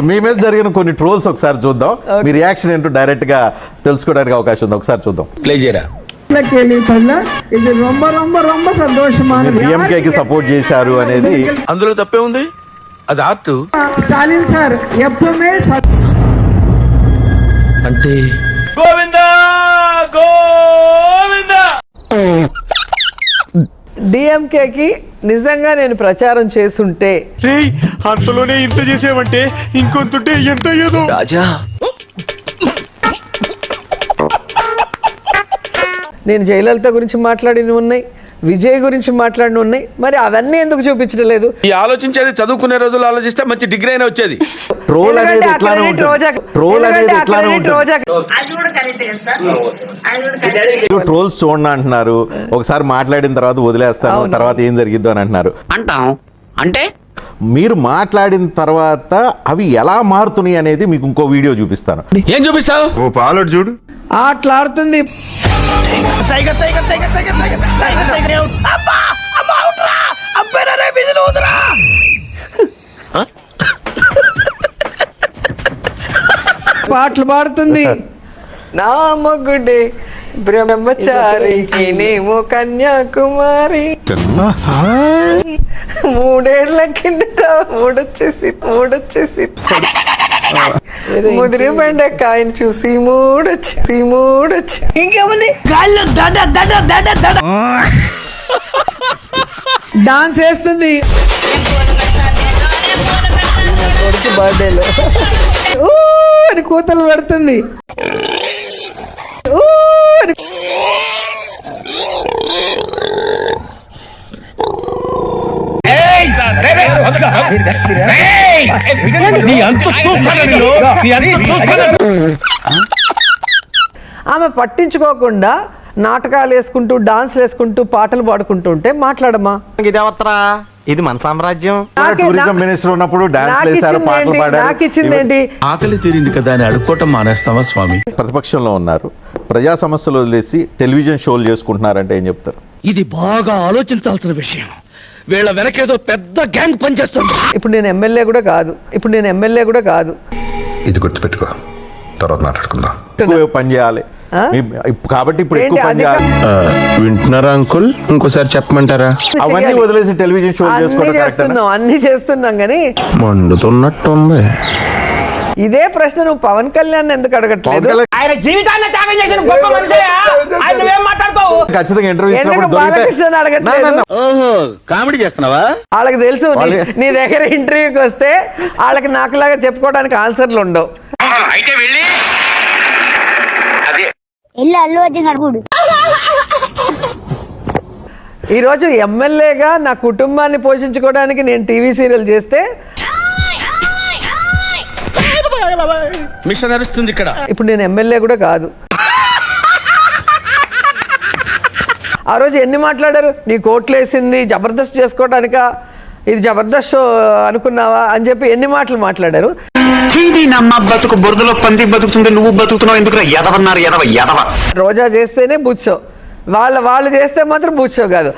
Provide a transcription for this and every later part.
మీ మీద జరిగిన కొన్ని ట్రోల్స్ ఒకసారి చూద్దాం. మీ రియాక్షన్ ఏంటో డైరెక్ట్ గా తెలుసుకోవడానికి అవకాశం ఉంది. ఒకసారి చూద్దాం. ప్లే చేయరా. ఇది రొంబ రొంబ రొంబ సంతోషமான డిఎంకేకి సపోర్ట్ చేశారు అనేది అందులో తప్పే ఉంది. అది ఆర్ట్. స్టాలిన్ సార్ ఎప్పుడే అంటే గోవిందా గోవిందా. డిఎంకేకి నిజంగా నేను ప్రచారం చేసుంటే అంతలోనే ఇంత చేసేవంటే ఇంకొంతుంటే ఎంత అయ్యేదో. రాజా నేను జయలలిత గురించి మాట్లాడినవి ఉన్నాయి, విజయ్ గురించి మాట్లాడినవి ఉన్నాయి. మరి అవన్నీ ఎందుకు చూపించడం లేదు? ఈ ఆలోచించేది చదువుకునే రోజులు ఆలోచిస్తే మంచి డిగ్రీ అయినా వచ్చేది. ట్రోల్ అనేది ఎట్లానే ఉంటుంది. ట్రోల్ అనేది ఎట్లానే ఉంటుంది. ట్రోల్స్ చూడండి అంటున్నారు, ఒకసారి మాట్లాడిన తర్వాత వదిలేస్తాను, తర్వాత ఏం జరిగిద్దు అని అంటున్నారు. అంటాం అంటే మీరు మాట్లాడిన తర్వాత అవి ఎలా మారుతున్నాయి అనేది మీకు ఇంకో వీడియో చూపిస్తాను. ఏం చూపిస్తావు? ఓ పాలోడు చూడు. ఆటలాడుతుంది. పాటలు పాడుతుంది. నా మొగ్గుడే బ్రహ్మచారికి నేమో కన్యాకుమారి. మూడేళ్ల కిందట మూడొచ్చేసి ముదిరి బెండకాయని చూసి మూడొచ్చి ఇంకేముంది డాన్స్ వేస్తుంది. బర్త్డేలో అని కూతలు పెడుతుంది. ఆమె పట్టించుకోకుండా నాటకాలు వేసుకుంటూ డాన్స్లు వేసుకుంటూ పాటలు పాడుకుంటూ ఉంటే మాట్లాడమ్మా. ఇది మన సామ్రాజ్యం. టూరిజం మినిస్టర్ ఉన్నప్పుడు డాన్స్ చేశారు, పాటలు పాడారు. నాకు ఇచ్చిందేంటి? ఆకలి తీరింది కదా అని అడుక్కోవటం మానేస్తావా స్వామి? ప్రతిపక్షంలో ఉన్నారు, ప్రజా సమస్యలు వదిలేసి టెలివిజన్ షోలు చేసుకుంటున్నారంటే ఏం చెప్తారు? ఇది బాగా ఆలోచించాల్సిన విషయం. వీళ్ళ వెనకేదో పెద్ద గ్యాంగ్ పనిచేస్తుంది. ఇప్పుడు నేను ఎమ్మెల్యే కూడా కాదు. ఇది గుర్తుపెట్టుకో, తర్వాత మాట్లాడుకుందాం. ఎక్కువ పని చేయాలి కాబట్టి ఇప్పుడు ఎక్కువ పని చేయాలి. వింటున్నారా అంకుల్? ఇంకోసారి చెప్పమంటారా? అవన్నీ వదిలేసి టెలివిజన్ షో చేసుకోవడం అన్ని చేస్తున్నాం కానీ మండుతున్నట్టుంది. ఇదే ప్రశ్న నువ్వు పవన్ కళ్యాణ్ ఎందుకు అడగట్లేదు? ఆయన జీవితాన్ని త్యాగం చేసిన గొప్ప మనిషి. ఆయన నువ్వేం మాట్లాడుతావు? ఖచ్చితంగా ఇంటర్వ్యూ ఎందుకు బాలకృష్ణ అడగట్లేదు? ఓహో, కామెడీ చేస్తున్నావా? వాళ్ళకి తెలుసు నీ దగ్గర ఇంటర్వ్యూకి వస్తే వాళ్ళకి నాకులాగా చెప్పుకోవడానికి ఆన్సర్లు ఉండవు. అయితే వెళ్ళి ఈరోజు ఎమ్మెల్యేగా నా కుటుంబాన్ని పోషించుకోవడానికి నేను టీవీ సీరియల్ చేస్తే మిషన్ నడుస్తుంది ఇక్కడ. ఇప్పుడు నేను ఎమ్మెల్యే కూడా కాదు. ఆ రోజు ఎన్ని మాట్లాడారు? నీ కోట్లు వేసింది జబర్దస్త్ చేసుకోవడానికా, ఇది జబర్దస్త్ షో అనుకున్నావా అని చెప్పి ఎన్ని మాటలు మాట్లాడారు. నమ్మ బతుకు బురదలో పంది బతుకుతుంది, నువ్వు బతుకుతున్నావు ఎందుకు? ఎదవన్నారు ఎదవ. రోజా చేస్తేనే బుచ్చో, వాళ్ళు చేస్తే మాత్రం బుచ్చో కాదు.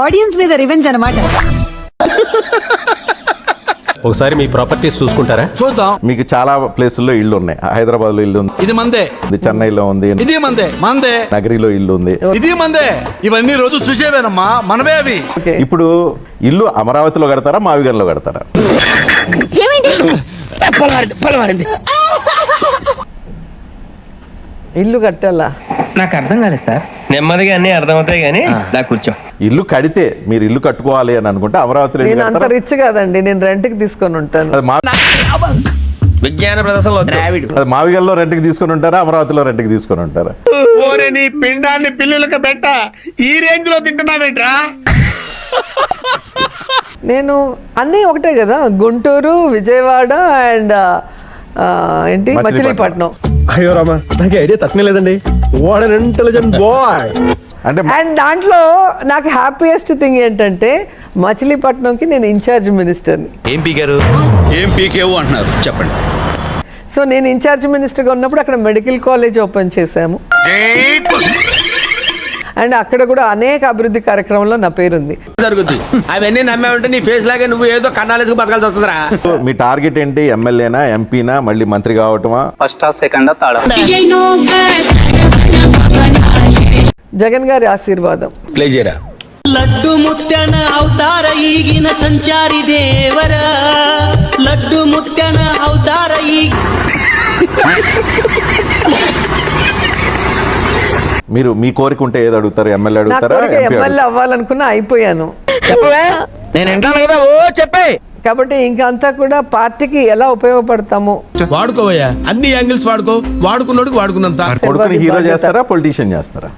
ఆడియన్స్ మీద రివెంజ్ అన్నమాట. ఒకసారి మీ ప్రాపర్టీస్ చూసుకుంటారా? చూద్దాం. మీకు చాలా ప్లేసుల్లో ఇల్లు ఉన్నాయి. హైదరాబాద్ లో ఇల్లు ఉంది, ఇది మందే. చెన్నైలో ఉంది, ఇది మందే. నగరిలో ఇల్లు ఉంది, ఇది మందే. ఇవన్నీ రోజు చూసేవేనమ్మా, మనమే అవి. ఇప్పుడు ఇల్లు అమరావతిలో కడతారా, మావిగన్లో కడతారా? ఇల్లు కట్టాలా? నాకు అర్థం కాలేదు సార్. నెమ్మదిగా అన్ని అర్థమవుతాయి కానీ నాకు కూర్చో. ఇల్లు కడితే మీరు ఇల్లు కట్టుకోవాలి అని అనుకుంటే అమరావతిలో నేను అంత రిచ్ కాదండి, నేను రెంట్కి తీసుకొని ఉంటాను. విజ్ఞాన ప్రదర్శనలో ద్రావిడు. అది మావిగల్లో రెంట్కి తీసుకొని ఉంటారా, అమరావతిలో రెంట్కి తీసుకొని ఉంటారా? ఓరే నీ పిండాన్ని పిల్లులకు పెట్ట ఈ రేంజ్ లో తింటున్నావేంట్రా? నేను అన్నీ ఒకటే కదా, గుంటూరు, విజయవాడ అండ్ ఏంటి మచిలీపట్నం. అయ్యో రామా, నాకు ఐడియా తక్కువ లేదండి. What an intelligent boy. అంటే అండ్ దాంట్లో నాకు హ్యాపీయెస్ట్ థింగ్ ఏంటంటే మచిలీపట్నంకి నేను ఇన్ఛార్జ్ మినిస్టర్ని. ఏం పీకారు? ఏం పీకేవు అంటున్నారు, చెప్పండి. సో నేను ఇన్ఛార్జ్ మినిస్టర్గా ఉన్నప్పుడు అక్కడ మెడికల్ కాలేజ్ ఓపెన్ చేశాము. అండ్ అక్కడ కూడా అనేక అభివృద్ధి కార్యక్రమంలో నా పేరుంది. జరుగుద్ది అవన్నీ నమ్మే ఉంటే నీ ఫేస్ లాగే నువ్వు ఏదో కన్నాలేసుకు బతకాల్సి వస్తుందిరా. మీ టార్గెట్ ఏంటి? ఎమ్మెల్యేనా, ఎంపీనా, మళ్ళీ మంత్రి కావటమా? ఫస్ట్ సెకండ్ థర్డ్ జగన్ గారి ఆశీర్వాదం. ప్లే చేయరా. లడ్డు ముత్యన అవతార ఈగిన సంచారి దేవర లడ్డు ముత్యన అవతార మీరు మీ కోరిక ఉంటే ఏది అడుగుతారు? ఎమ్మెల్యే నా అడుగుతారా, కోరిక ఎంపీ ఎమ్మెల్యే అవ్వాలనుకున్నా అయిపోయాను. చెప్పవే, నేను వింటాను కదా. ఓ చెప్పే. కాబట్టి ఇంకా అంతా కూడా పార్టీకి ఎలా ఉపయోగపడతాము. వాడుకోవయ్యా, అన్ని యాంగిల్స్ వాడుకున్నాడు వాడుకున్నంత. కొడుకుని హీరో చేస్తారా, పొలిటీషియన్ చేస్తారా?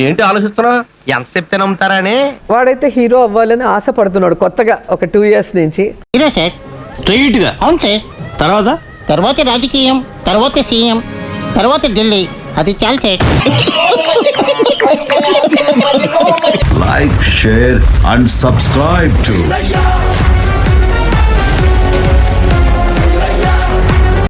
ఏంటి ఆలోచిస్తున్నా? ఎంత చెప్తే నమ్ముతారని. వాడైతే హీరో అవ్వాలని ఆశపడుతున్నాడు కొత్తగా ఒక 2 years నుంచి. హీరో సార్ స్ట్రైట్ గా. అవును సార్. తర్వాత రాజకీయం, తర్వాత సీఎం, తర్వాత ఢిల్లీ. అది చాలు sir. Like, share and subscribe to